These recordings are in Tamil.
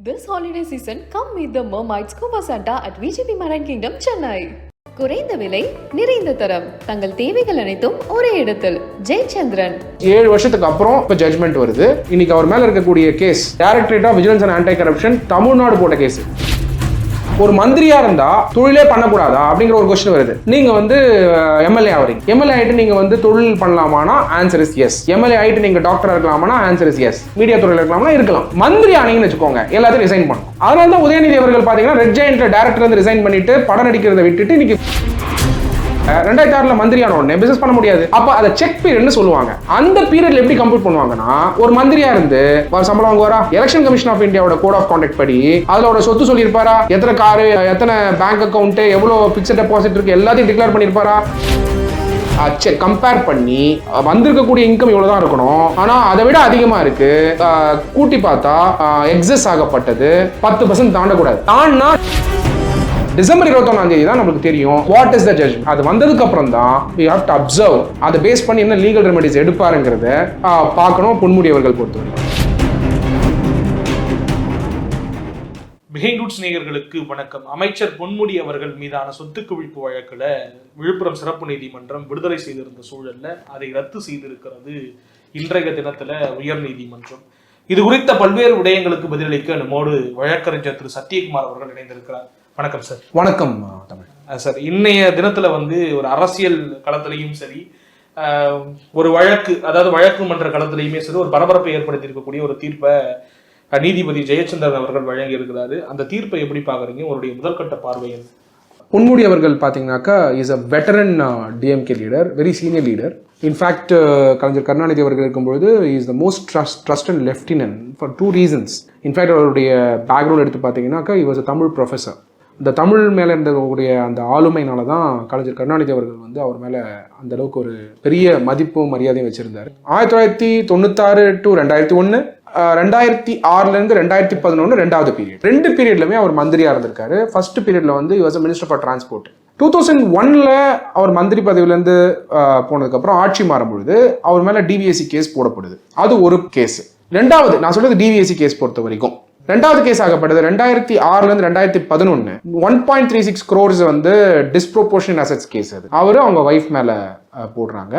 This holiday season, come meet the Mermaids Scuba Santa at VGP Marine Kingdom, Chennai. குறைந்த விலை நிறைந்த தரம் தங்கள் தேவைகள் அனைத்தும் ஒரே இடத்தில் ஜெயச்சந்திரன் 7 வருஷத்துக்கு அப்புறம் இப்ப ஜட்ஜ்மெண்ட் வருது. இன்னைக்கு அவர் மேல இருக்கக்கூடிய case directorate of vigilance and anti corruption Tamil Nadu போட்ட கேஸ். ஒரு மந்திரியா இருந்தா தொழிலே பண்ணக்கூடாதா அப்படிங்கிற ஒரு கொஸ்டின் வருது. நீங்க வந்து எம்எல்ஏ ஆவறீங்க, எம்எல்ஏ ஆயிட்டு நீங்க வந்து தொழில் பண்ணலாமானா ஆன்சர் இஸ் எஸ். எம்எல்ஏ ஆயிட்டு நீங்க டாக்டரா இருக்கலாமானா ஆன்சர் இஸ் எஸ். மீடியா துறையில இருக்கலாம்னா இருக்கலாம். மந்திரி ஆனீங்கன்னு வச்சுக்கோங்க, எல்லாத்தையும் ரிசைன் பண்ணணும். அதனால தான் உதயநிதி அவர்கள் பாத்தீங்கன்னா ரெட் ஜெயண்ட்ல டைரக்டர் வந்து ரிசைன் பண்ணிட்டு படம் நடிக்கிறத விட்டுட்டு இன்னைக்கு 2006 மந்திரியான உடனே பிசினஸ் பண்ண முடியாது. அப்ப அதை செக் பீரியட்னு சொல்லுவாங்க. அந்த பீரியட்ல எப்படி கம்ப்யூட் பண்ணுவாங்கன்னா, ஒரு மந்திரியா இருந்து சம்பளம் வாங்குவாரா, எலெக்ஷன் கமிஷன் ஆஃப் இந்தியாவோட கோட் ஆஃப் கான்டக்ட் படி அதோட சொத்து சொல்லியிருப்பாரா, எத்தனை காரு, எத்தனை பேங்க் அக்கௌண்ட், எவ்வளவு பிக்ஸ்ட் டெபாசிட் இருக்கு, எல்லாத்தையும் டிக்ளேர் பண்ணிருப்பாரா. கம்பேர் பண்ணி வந்திருக்கக்கூடிய இன்கம் இவ்வளவுதான் இருக்கணும், ஆனா அதை விட அதிகமா இருக்கு, கூட்டி பார்த்தா எக்ஸஸ் ஆகப்பட்டது 10% தாண்டக்கூடாது. தாண்டா டிசம்பர் 21 தான் நமக்கு தெரியும் வாட் இஸ் த ஜட்ஜ்மெண்ட். அது வந்ததுக்கு அப்புறம் தான் we have to observe, அதை பேஸ் பண்ணி என்ன லீகல் ரெமெடிஸ் எடுப்பாருங்கிறத பார்க்கணும். பொன்முடி அவர்கள் பொறுத்தவரை பிஹைண்ட் ரூட்ஸ் நேயர்களுக்கு வணக்கம். அமைச்சர் பொன்முடி அவர்கள் மீதான சொத்து குவிப்பு வழக்குல விழுப்புரம் சிறப்பு நீதிமன்றம் விடுதலை செய்திருந்த சூழல்ல அதை ரத்து செய்திருக்கிறது இன்றைய தினத்துல உயர் நீதிமன்றம். இது குறித்த பல்வேறு விடயங்களுக்கு பதிலளிக்க நம்மோடு வழக்கறிஞர் திரு சத்யகுமார் அவர்கள் இணைந்திருக்கிறார். வணக்கம் சார். வணக்கம் தமிழ் சார். இன்னைய தினத்துல வந்து ஒரு அரசியல் களத்திலையும் சரி, ஒரு வழக்கு, அதாவது வழக்கு மன்ற களத்திலையுமே சரி, ஒரு பரபரப்பை ஏற்படுத்தி இருக்கக்கூடிய ஒரு தீர்ப்பை நீதிபதி ஜெயச்சந்திரன் அவர்கள் வழங்கி இருக்கிறாரு. அந்த தீர்ப்பை எப்படி பாக்குறீங்க? உங்களுடைய முதல்கட்ட பார்வை என்ன? பொன்முடி அவர்கள் பார்த்தீங்கன்னாக்கா is a veteran DMK leader, very senior leader. In fact Kalaignar Karunanidhi அவர்கள் இருக்கும்பொழுது is the most trusted lieutenant for 2 reasons. In fact அவருடைய பேக்ரவுண்ட் எடுத்து பார்த்தீங்கன்னாக்கா he was a Tamil professor. இந்த தமிழ் மேலே இருந்தக்கூடிய அந்த ஆளுமையினால தான் கலைஞர் கருணாநிதி அவர்கள் வந்து அவர் மேலே அந்த அளவுக்கு ஒரு பெரிய மதிப்பும் மரியாதையும் வச்சிருந்தார். 1996 to 2001, 2006 2011 ரெண்டாவது பீரியட். 2 பீரியட்லுமே அவர் மந்திரியா இருந்திருக்காரு. ஃபர்ஸ்ட் பீரியட்ல வந்து he was a minister for transport. 2001 அவர் மந்திரி பதவியிலேருந்து போனதுக்கப்புறம் ஆட்சி மாறும்பொழுது அவர் மேலே டிவிஎஸ்சி கேஸ் போடப்படுது. அது ஒரு கேஸ். ரெண்டாவது நான் சொல்றது டிவிஎஸ்சி கேஸ் பொறுத்த வரைக்கும் ரெண்டாவது கேஸ் ஆகப்பட்டது 2006 2011 1.36 crores வந்து டிஸ்ப்ரோபோர்ஷனல் அசெட்ஸ் கேஸ். அது அவரு அவங்க வைஃப் மேல போடுறாங்க,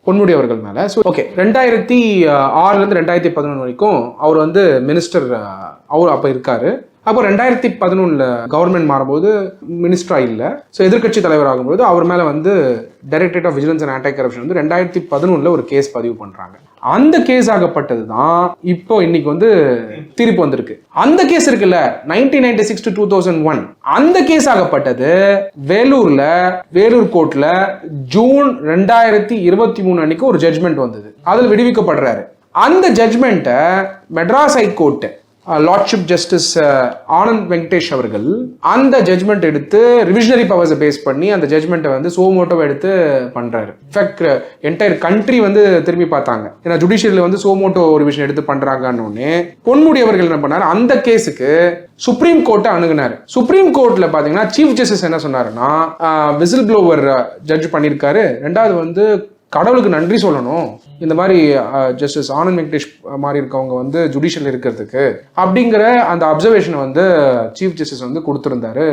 பொன்முடி அவர்கள் மேல. ஸோ ஓகே, 2006 2011 வரைக்கும் அவர் வந்து மினிஸ்டர் அவர் அப்ப இருக்காரு. அப்போ 2011 கவர்மெண்ட் மாறும்போது மினிஸ்டரா இல்லை, ஸோ எதிர்கட்சி தலைவர் ஆகும்போது அவர் மேல வந்து directorate of vigilance and anti corruption வந்து 2011 ஒரு கேஸ் பதிவு பண்றாங்க. அந்த கேஸ் ஆகப்பட்டது தான் இப்போ இன்னைக்கு வந்து தீர்ப்பு வந்திருக்கு. அந்த கேஸ் இருக்குல்ல 1996 to 2001, அந்த கேஸ் ஆகப்பட்டது வேலூர் கோர்ட்ல ஜூன் 2023 அன்னைக்கு ஒரு ஜட்ஜ்மெண்ட் வந்தது. அதில் விடுவிக்கப்படுறாரு. அந்த ஜட்ஜ்மெண்ட்டை Madras high court lordship justice Anand Venkatesh அவர்கள் அந்த ஜட்ஜ்மெண்ட் எடுத்து ரிவிஷனரி பவர்ஸை பேஸ் பண்ணி அந்த ஜட்ஜ்மெண்ட்டை வந்து சோமோட்டோவை எடுத்து பண்றாரு. இன்ஃபேக்ட் என்டையர் கண்ட்ரி வந்து திரும்பி பார்த்தாங்க, ஏன்னா ஜுடிஷியரில் வந்து சோமோட்டோ ரிவிஷன் எடுத்து பண்றாங்கன்னு. பொன்முடி அவர்கள் என்ன பண்ணாரு, அந்த கேஸுக்கு சுப்ரீம் கோர்ட்டை அணுகுனாரு. சுப்ரீம் கோர்ட்ல பாத்தீங்கன்னா சீஃப் ஜஸ்டிஸ் என்ன சொன்னாருன்னா, விசில் ப்ளோவர் ஜட்ஜ் பண்ணியிருக்காரு, ரெண்டாவது வந்து கடவுளுக்கு நன்றி சொல்லணும், இந்த மாதிரி ஜஸ்டிஸ் ஆனந்த் வெங்கடேஷ் மாதிரி இருக்கவங்க வந்து ஜுடிஷியல் இருக்கிறதுக்கு அப்படிங்கிற அந்த அப்சர்வேஷனை வந்து சீஃப் ஜஸ்டிஸ் வந்து கொடுத்திருந்தாரு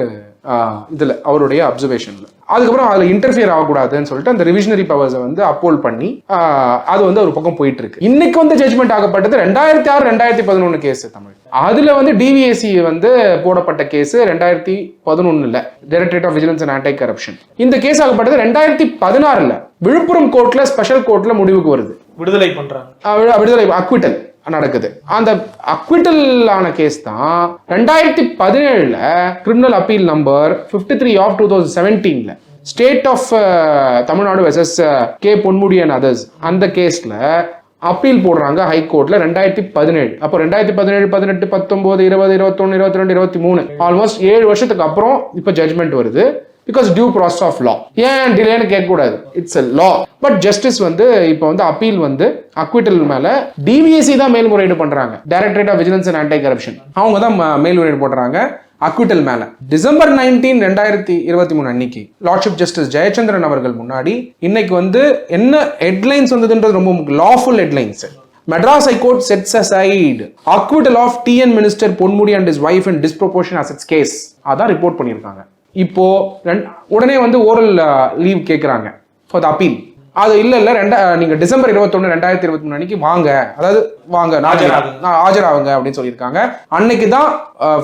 இதுல அவருடைய அப்சர்வேஷன்ல. அதுக்கப்புறம் அதுல இன்டர்ஃபியர் ஆகக்கூடாதுன்னு சொல்லிட்டு அந்த ரிவிஷனரி பவர்ஸை வந்து அப்போல் பண்ணி அது வந்து ஒரு பக்கம் போயிட்டு இருக்கு. இன்னைக்கு வந்து ஜட்ஜ்மெண்ட் ஆகப்பட்டது 2006 2011 கேஸ் தமிழ். அதுல வந்து டிவிஎஸ்சி வந்து போடப்பட்ட case 2011 directorate of vigilance and anti corruption. இந்த கேஸ் ஆகப்பட்டது 2016 விழுப்புரம் கோர்ட்ல ஸ்பெஷல் கோர்ட்ல முடிவுக்கு வருது, விடுதலை அக்விட்டல் நடக்குது. அந்த அக்விட்டல் ஆன கேஸ் தான் 2017 criminal appeal number 53 of 2017 state of Tamil Nadu versus K Ponmudi and others. அந்த கேஸ்ல அப்பீல் போடுறாங்க ஹைகோர்ட்ல 2017. அப்போ 2017 18 19 20 21 22 23 ஆல்மோஸ்ட் 7 வருஷத்துக்கு அப்புறம் இப்ப ஜட்ஜ்மெண்ட் வருது. Because due process of law. ஏன் டிலேன்னு கேட்கக்கூடாது, it's a law. But justice வந்து இப்போ வந்து அப்பீல் வந்து அக்விட்டல் மேல டிவிஎஸ்சி தான் மேல்முறையீடு பண்றாங்க. Directorate of vigilance and anti corruption அவங்க தான் மேல்முறையீடு பண்றாங்க அக்விட்டல் மேல. டிசம்பர் 19 2023 அன்னைக்கு லார்ட்ஷிப் ஜஸ்டிஸ் ஜெயச்சந்திரன் அவர்கள் முன்னாடி இன்னைக்கு வந்து என்ன ஹெட்லைன்ஸ் வந்ததுன்றது ரொம்ப lawful headlines. Madras High Court sets aside acquittal of TN Minister Ponmudi and his wife in disproportionate assets case. அதான் ரிப்போர்ட் பண்ணியிருக்காங்க. இப்போ உடனே வந்து ஓரல் லீவ் கேட்குறாங்க ஃபார் த அப்பீல். அது இல்ல நீங்க டிசம்பர் 21 2023 அன்னைக்கு வாங்க, அதாவது வாங்க ஆஜராகுங்க அப்படின்னு சொல்லியிருக்காங்க. அன்னைக்கு தான்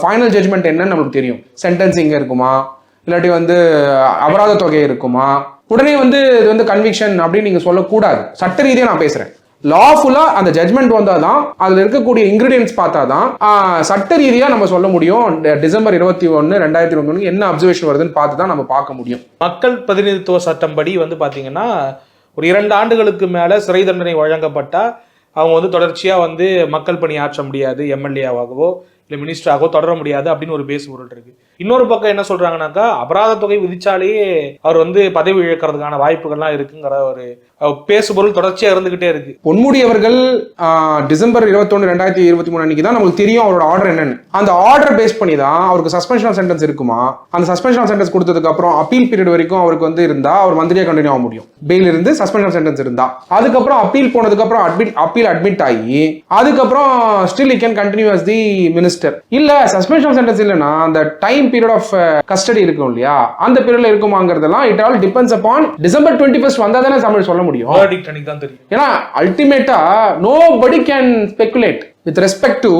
ஃபைனல் ஜட்ஜ்மெண்ட் என்னன்னு நம்மளுக்கு தெரியும். சென்டென்சிங் இருக்குமா, இல்லாட்டி வந்து அபராத தொகை இருக்குமா. உடனே வந்து இது வந்து கன்விக்ஷன் அப்படின்னு நீங்க சொல்லக்கூடாது. சட்ட ரீதியா நான் பேசுறேன். லாஃபுல்லா அந்த ஜட்மெண்ட் வந்தாதான், அதுல இருக்கக்கூடிய இன்கிரீடியன்ஸ் பார்த்தாதான் சட்ட ரீதியா நம்ம சொல்ல முடியும். டிசம்பர் 21 2021 என்ன அப்சர்வேஷன் வருதுன்னு பார்த்து தான் நம்ம பார்க்க முடியும். மக்கள் பிரதிநிதித்துவ சட்டம் படி வந்து பாத்தீங்கன்னா ஒரு 2 ஆண்டுகளுக்கு மேல சிறை தண்டனை வழங்கப்பட்டா அவங்க வந்து தொடர்ச்சியா வந்து மக்கள் பணி ஆற்ற முடியாது, எம்எல்ஏவாகவோ இல்லை மினிஸ்டராகவோ தொடர முடியாது அப்படின்னு ஒரு பேஸ் பொருள் இருக்கு. இன்னொரு பக்கம் என்ன சொல்றாங்கன்னாக்கா அபராத தொகை விதிச்சாலேயே அவர் வந்து பதவி இழக்கிறதுக்கான வாய்ப்புகள்லாம் இருக்குங்கிற ஒரு பேசுபொருள் தொடர்ச்சியா இருந்துகிட்டே இருக்கு. பொன்முடி அவர்கள் டிசம்பர் 21 2023 அன்னைக்கு தான் நமக்கு தெரியும் அவரோட ஆர்டர் என்னன்னு. அந்த ஆர்டர் பேஸ் பண்ணி தான் அவருக்கு சஸ்பென்ஷன் ஆஃப் சென்டென்ஸ் இருக்குமா, அந்த சஸ்பென்ஷன் ஆஃப் சென்டென்ஸ் கொடுத்ததுக்கு அப்புறம் அப்பீல் பீரியட் வரைக்கும் அவருக்கு வந்து இருந்தா அவர் மந்திரியா கண்டினியூ ஆக முடியும். பெயில் இருந்து சஸ்பென்ஷன் ஆஃப் சென்டென்ஸ் இருந்தா, அதுக்கப்புறம் அப்பீல் போனதுக்கு அப்புறம் அப்பீல் அட்மிட் ஆகி அதுக்கப்புறம் still he can continue as the minister. இல்ல சஸ்பென்ஷன் ஆஃப் சென்டென்ஸ் இல்லனா அந்த டைம் பீரியட் ஆஃப் கஸ்டடி இருக்கும் இல்லையா, அந்த பீரியட்ல இருக்குமாங்கிறதெல்லாம் it all depends upon December 21 வந்தா தானே தமிழ் சொல்ல முடியும். ஏன்னா அல்டிமேட்டா nobody can speculate with respect to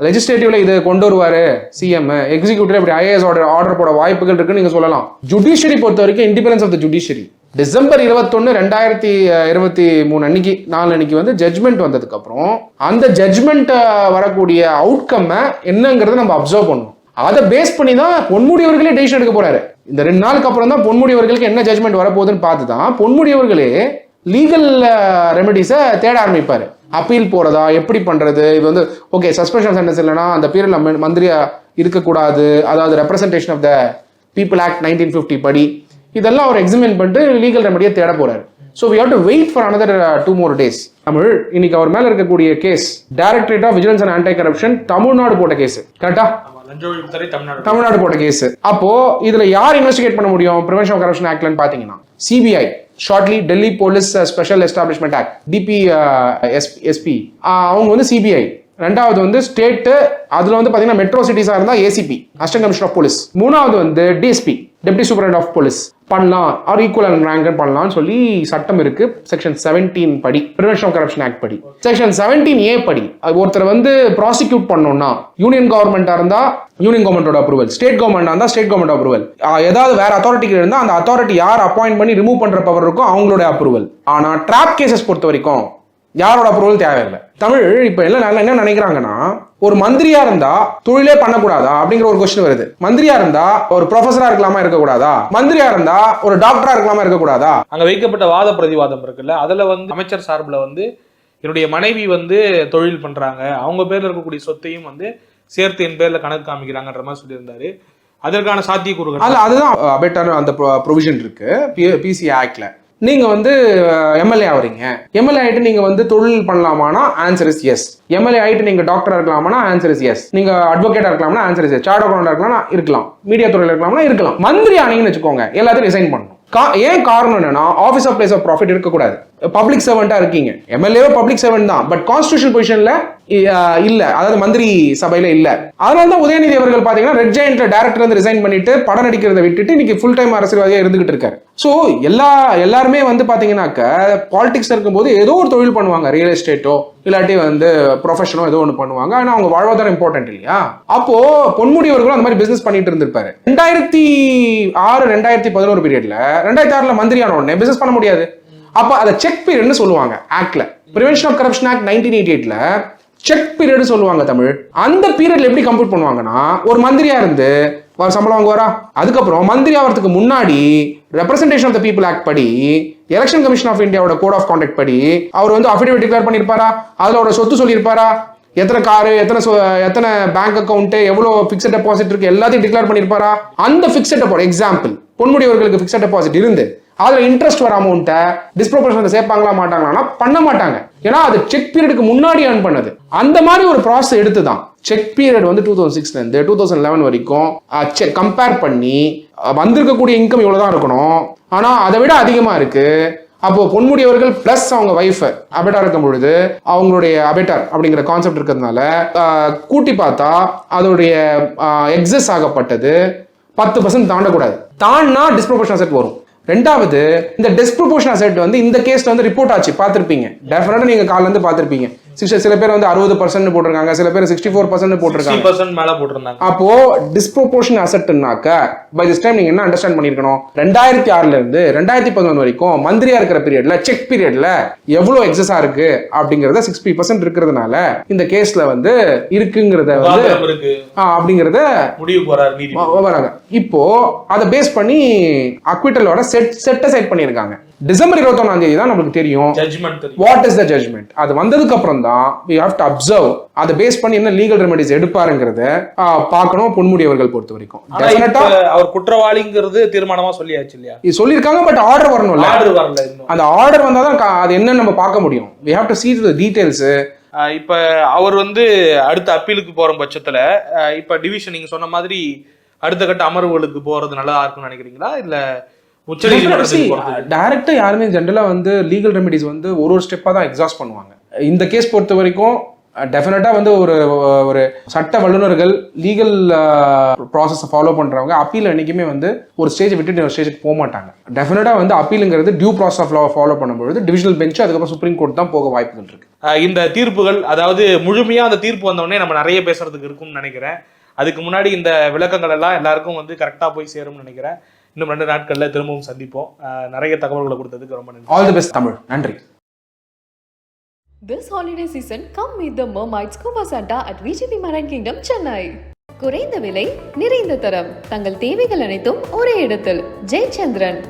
legislatively இதை கொண்டு வருவாரு சிஎம், எக்ஸிக்யூட்டிவ் இப்படி ஐஏஎஸ் ஆர்டர் போட வாய்ப்புகள் இருக்குன்னு நீங்க சொல்லலாம். ஜுடிஷியரி பொறுத்த வரைக்கும் independence of the judiciary December 21 2023 அன்னைக்கு நாளன்னைக்கு வந்து ஜட்ஜ்மெண்ட் வந்ததுக்கு அப்புறம் அந்த ஜட்ஜ்மெண்ட் வரக்கூடிய அவுட்கம் என்னங்கிறத நம்ம அப்சர்வ் பண்ணணும். அதை பேஸ் பண்ணி தான் பொன்முடி அவர்களே டெசிஷன் எடுக்க போறாரு. இந்த 2 நாளுக்கு அப்புறம் தான் பொன்முடி அவர்களுக்கு என்ன ஜட்ஜ்மெண்ட் வரப்போகுதுன்னு பார்த்து தான் பொன்முடி அவர்களே லீகல் ரெமெடிஸை தேட ஆரம்பிப்பாரு. அப்பீல் போறதா, எப்படி பண்றது, இது வந்து ஓகே சஸ்பென்ஷன் சென்டென்ஸ் இல்லைன்னா அந்த பீரியட்ல மந்திரியா இருக்கக்கூடாது, அதாவது representation of the people act 1950 படி இதெல்லாம் அவர் எக்ஸாமின் பண்ணிட்டு லீகல் ரெமெடியை தேட போறாரு. So we have to wait for another 2 more days. Tamil இன்னைக்கு அவர் மேல இருக்கக்கூடிய case directorate of vigilance and anti corruption Tamil Nadu போட்ட கேஸ், கரெக்டா? தமிழ்நாடு போட்ட கேஸ். அப்போ இதுல யார் இன்வெஸ்டிகேட் பண்ண முடியும் பிரிவென்ஷன் ஆஃப் கரப்ஷன் ஆக்ட்லன்னு பாத்தீங்கன்னா CBI, shortly Delhi police special establishment act DPSP, அவங்க வந்து சிபிஐ. ரெண்டாவது வந்து ஸ்டேட், அதுல வந்து பாத்தீங்கன்னா மெட்ரோ சிட்டிஸா இருந்தா ACP assistant commissioner of police. மூணாவது வந்து DSP deputy superintendent of police பண்ணலாம், ஆர் ஈக்குவல் ரேங்க் பண்ணலாம்னு சொல்லி சட்டம் இருக்கு. செக்ஷன் 17 படி, பிரிவென்ஷன் ஆஃப் கரப்ஷன் ஆக்ட் படி. செக்ஷன் 17A படி ஒருத்தர் வந்து ப்ராசிக்யூட் பண்ணோம்னா யூனியன் கவர்மெண்டா இருந்தா யூனியன் கவர்மெண்டோட அப்ரூவல், ஸ்டேட் கவர்மெண்டா இருந்தா ஸ்டேட் கவர்மெண்ட் அப்ரூவல், ஏதாவது வேற அத்தாரிட்டிக்கு இருந்தா அந்த அத்தாரிட்டி யார் அப்பாயிண்ட் பண்ணி ரிமூவ் பண்ற பவர் இருக்கோ அவங்களோட அப்ரூவல். ஆனா டிராப் கேசஸ் பொறுத்த வரைக்கும் யாரோட அப்ரூவல் தேவையில்லை. தமிழ் இப்ப என்ன நினைக்கிறாங்கன்னா, ஒரு மந்திரியா இருந்தா தொழிலே பண்ணக்கூடாதா அப்படிங்கிற ஒரு கொஸ்டின் வருது. மந்திரியா இருந்தா ஒரு ப்ரொஃபஸரா இருக்கலாமா இருக்கக்கூடாதா, மந்திரியா இருந்தா ஒரு டாக்டரா இருக்கலாமா இருக்கக்கூடாதா. அங்க வைக்கப்பட்ட வாத பிரதிவாதம் இருக்குல்ல, அதுல வந்து அமைச்சர் சார்பில் வந்து என்னுடைய மனைவி வந்து தொழில் பண்றாங்க, அவங்க பேர்ல இருக்கக்கூடிய சொத்தையும் வந்து சேர்த்து என் பேர்ல கணக்கு காமிக்கிறாங்கன்ற மாதிரி சொல்லியிருந்தாரு. அதற்கான சாத்தியக்கூறுகள் அதுதான் பெட்டர் அந்த ப்ரொவிஷன் இருக்கு பிசி ஆக்ட்ல. நீங்க வந்து எம்எல்ஏ ஆவறீங்க, எம்எல்ஏ ஆயிட்டு நீங்க வந்து தொழில் பண்ணலாமானா ஆன்சர் இஸ் எஸ். எம்எல்ஏ ஆயிட்டு நீங்க டாக்டரா இருக்கலாமானா ஆன்சர் இஸ் எஸ். நீங்க அட்வொகேட்டா இருக்கலாம்னா ஆன்சர் இஸ் எஸ். சார்ட் அக்கௌண்டா இருக்கலாம்னா இருக்கலாம், மீடியா துறையில இருக்கலாம்னா இருக்கலாம். மந்திரி ஆனீங்கன்னு வச்சுக்கோங்க, எல்லாத்தையும் ரிசைன் பண்ணணும். ஏன் காரணம் என்னன்னா, office of place of profit இருக்கக்கூடாது. பப்ளிக் சர்வெண்டா இருக்கீங்க, எம்எல்ஏ பப்ளிக் சர்வெண்ட் தான், பட் கான்ஸ்டிடியூஷன் பொசிஷன்ல இல்ல, அதாவது மந்திரி சபையில இல்ல. அதனால தான் உதயநிதி அவர்கள் பாத்தீங்கன்னா ரெட் ஜெயண்ட் டைரக்டர் வந்து ரிசைன் பண்ணிட்டு படம் நடிக்கிறத விட்டுட்டு இன்னைக்கு ஃபுல் டைம் அரசியல்வாதியா இருந்துகிட்டு இருக்காரு. சோ எல்லாருமே வந்து பாத்தீங்கன்னாக்க பாலிடிக்ஸ் இருக்கும்போது ஏதோ ஒரு தொழில் பண்ணுவாங்க, ரியல் எஸ்டேட்டோ இல்லாட்டி வந்து ப்ரொஃபஷனோ ஏதோ ஒன்று பண்ணுவாங்க. ஆனா அவங்க வாழ்வாதாரம் இம்பார்ட்டன்ட் இல்லையா? அப்போ பொன்முடி அவர்களும் அந்த மாதிரி பிசினஸ் பண்ணிட்டு இருந்திருப்பாரு. 2006-2011 பீரியட்ல 2006 மந்திரியான உடனே பிசினஸ் பண்ண முடியாது. அப்ப அதை செக் பீரியட்னு சொல்லுவாங்க ஆக்ட்ல. பிரிவென்ஷன் ஆஃப் கரப்ஷன் ஆக்ட் 1988ல செக் பீரியட் சொல்லுவாங்க தமிழ். அந்த பீரியட்ல எப்படி கம்ப்ளீட் பண்ணுவாங்கன்னா, ஒரு மந்திரியா இருந்து சம்பளம் வாங்குவாரா, அதுக்கப்புறம் மந்திரி ஆகிறதுக்கு முன்னாடி representation of the people act படி, எலெக்ஷன் கமிஷன் ஆஃப் இந்தியாவோட கோட் ஆஃப் கான்டக்ட் படி அவர் வந்து அஃபிடேவிட் டிக்ளேர் பண்ணிருப்பாரா, அதுல ஒரு சொத்து சொல்லியிருப்பாரா, எத்தனை காரு, எத்தனை பேங்க் அக்கௌண்ட், எவ்வளவு பிக்ஸட் டெபாசிட் இருக்கு எல்லாத்தையும் டிக்ளேர் பண்ணிருப்பாரா. அந்த பிக்ஸட் டெபாசிட், எக்ஸாம்பிள் பொன்முடி அவர்களுக்கு பிக்ஸட் டெபாசிட் இருந்து அதுல இன்ட்ரெஸ்ட் வர அமௌண்ட்டை டிஸ்ப்ரோபோர்ஷனல் சேர்ப்பாங்களா மாட்டாங்களா? பண்ண மாட்டாங்க. ஏன்னா அது செக் பீரியடுக்கு முன்னாடி earn பண்ணது. அந்த மாதிரி ஒரு ப்ராசஸ் எடுத்துதான் செக் பீரியட் வந்து 2006 இருந்து 2011 வரைக்கும் கம்பேர் பண்ணி வந்திருக்கக்கூடிய இன்கம் இவ்வளவுதான் இருக்கணும், ஆனா அதை விட அதிகமா இருக்கு, அப்போ பொன்முடி அவர்கள் பிளஸ் அவங்க வைஃப் அபெட்டார் இருக்கும் பொழுது அவங்களுடைய அபெட்டார் அப்படிங்கிற கான்செப்ட் இருக்கிறதுனால கூட்டி பார்த்தா அதோடைய எக்ஸஸ் ஆகப்பட்டது 10% தாண்டக்கூடாது. தாண்டினா டிஸ்ப்ரொபோர்ஷனல் அசெட் வரும். ரெண்டாவது, இந்த டிஸ்ப்ரொபோர்ஷனல் அசெட் வந்து இந்த கேஸ்ல வந்து ரிப்போர்ட் ஆச்சு, பார்த்திருப்பீங்க டெஃபினட்டா நீங்க காலைல இருந்து பார்த்திருப்பீங்க. சில பேர் வந்து 60% போட்டிருக்காங்க, சில பேர் 64% போட்டிருக்காங்க, 60% மேல போட்டிருந்தாங்க. அப்போ டிஸ்ப்ரொபோர்ஷனல் அசெட்னாக்க பை திஸ் டைம் நீங்க என்ன அண்டர்ஸ்டாண்ட் பண்ணிருக்கணும், 2006ல இருந்து 2011 வரைக்கும் மந்திரியா இருக்கிற பீரியட்ல செக் பீரியட்ல எவ்வளவு எக்ஸஸா இருக்கு அப்படிங்கறத 60% இருக்கிறதுனால இந்த கேஸ்ல வந்து இருக்குங்கிறத வந்து அப்படிங்கறத முடிவுக்கு வராங்க. இப்போ அதை பேஸ் பண்ணி அக்விட்டலோட செட் அசைட் பண்ணிருக்காங்க. டிசம்பர் 21ஆம் தேதி தான் நமக்கு தெரியும் வாட் இஸ் த ஜட்ஜ்மெண்ட். அது வந்ததுக்கு அப்புறம் தான் we have to observe, அதை பேஸ் பண்ணி என்ன லீகல் ரெமெடிஸ் எடுப்பாருங்கிறத பார்க்கணும். பொன்முடி அவர்கள் பொறுத்த வரைக்கும் அவர் குற்றவாளிங்கிறது தீர்மானமா சொல்லியாச்சு இல்லையா, சொல்லியிருக்காங்க. பட் ஆர்டர் வரணும்ல, ஆர்டர் வரல. அந்த ஆர்டர் வந்தாதான் அது என்னன்னு நம்ம பார்க்க முடியும். we have to see the details. இப்ப அவர் வந்து அடுத்த அப்பீலுக்கு போற பட்சத்துல இப்ப டிவிஷன் நீங்க சொன்ன மாதிரி அடுத்த கட்ட அமர்வுகளுக்கு போறது நல்லதா இருக்கும்னு நினைக்கிறீங்களா, இல்ல டைரக்டா யாருமே ஜென்ரலா வந்து லீகல் ரெமெடிஸ் வந்து ஒரு ஸ்டெப்பா தான் எக்ஸாஸ்ட் பண்ணுவாங்க. இந்த கேஸ் பொறுத்த வரைக்கும் டெஃபினட்டா வந்து ஒரு சட்ட வல்லுநர்கள் லீகல் ப்ராசஸ் ஃபாலோ பண்றவங்க அப்பீல் என்னைக்குமே வந்து ஒரு ஸ்டேஜ் விட்டுட்டு ஒரு ஸ்டேஜுக்கு போக மாட்டாங்க. டெஃபினட்டா வந்து அப்பீலுங்கிறது due process of law follow பண்ணும்போது டிவிஷனல் பெஞ்ச், அதுக்கப்புறம் சுப்ரீம் கோர்ட் தான் போக வாய்ப்புகள் இருக்கு. இந்த தீர்ப்புகள், அதாவது முழுமையா அந்த தீர்ப்பு வந்தோடனே நம்ம நிறைய பேசுறதுக்கு இருக்கும்னு நினைக்கிறேன். அதுக்கு முன்னாடி இந்த விளக்கங்கள் எல்லாம் எல்லாருக்கும் வந்து கரெக்டா போய் சேரும்னு நினைக்கிறேன். இன்னும் 2 நாட்கள்ல திரும்பவும் சந்திப்போம். நிறைய தகவல்களை கொடுத்ததுக்கு ரொம்ப நன்றி. All the best Tamil. நன்றி. This holiday season, come meet the Mermaids Scuba Santa at VGP Marine Kingdom, Chennai. குறைந்த விலை, நிறைந்த தரம், தங்கள் தேவைகள் அனைத்தும் ஒரே இடத்தில். ஜெயச்சந்திரன்.